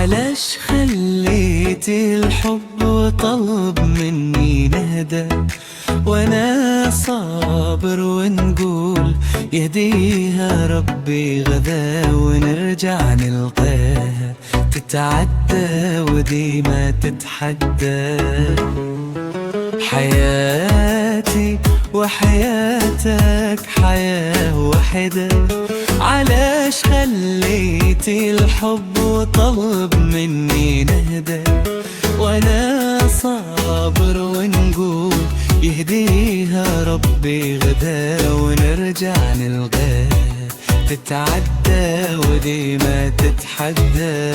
علاش خليتي الحب وطلب مني نهدى، وانا صابر ونقول يهديها ربي غدا، ونرجع نلقاها تتعدى وديما تتحدى. حياتي وحياتك حياة واحدة، علاش خليتي الحب وطلب مني نهدى، وانا صابر ونقول يهديها ربي غدا، ونرجع نلقاها تتعدى وديما تتحدى.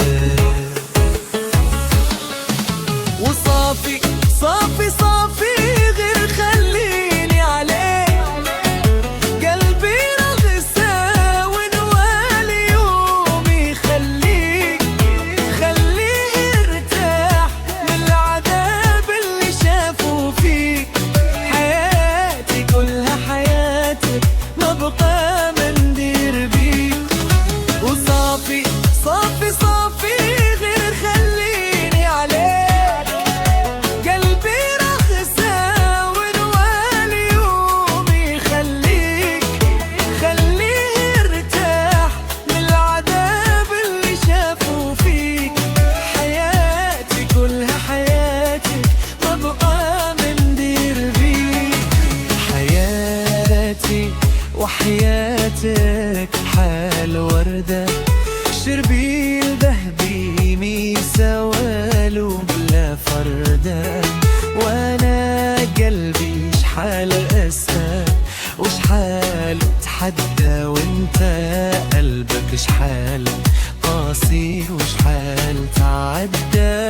وصافي صافي صافي غير خليني عليه، قلبي رغسة ونوالي يومي خليه يرتاح من العذاب اللي شافوا فيك. حياتي كلها حياتك ما بقى مندير بيك. وصافي صافي صافي غير خليني عليه، وحياتك حال وردة، شربي ذهبي ميسا والو بلا فردة. وانا قلبي شحال اسى وشحال تحدى، وانت قلبك شحال قاسي وشحال تعدى.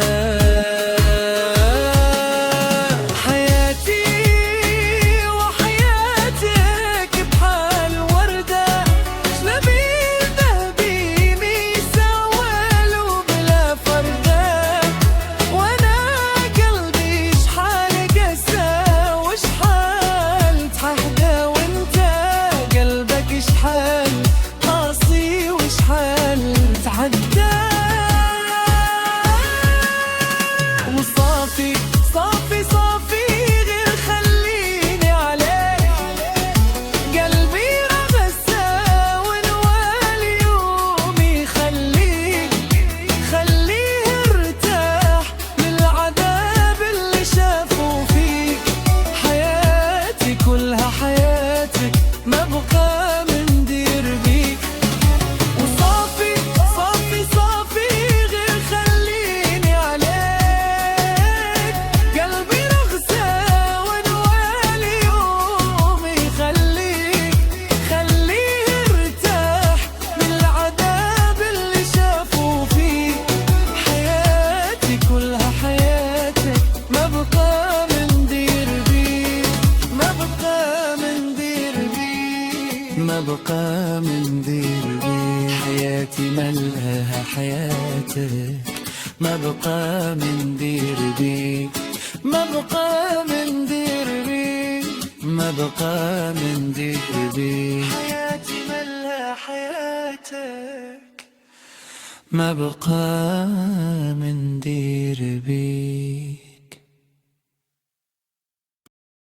وصافي صافي صافي غير خليني عليه، قلبي رغسة ونوالي يومي خليه يرتاح من العذاب اللي شافوا فيك. حياتي كلها حياتك ما بقى مندير بيك. وصافي صافي صافي غير خليني عليك، قلبي رغسة ونوالي يومي خليه يرتاح من العذاب اللي شافوا فيك. حياتي كلها حياتك ما بقى مندير بيك، ما بقى مندير بيك، ما بقى مندير بيك. حياتي ملها حياتك ما بقى مندير بيك، ما بقى مندير بيك، ما بقى مندير بيك. حياتي ملها حياتك ما بقى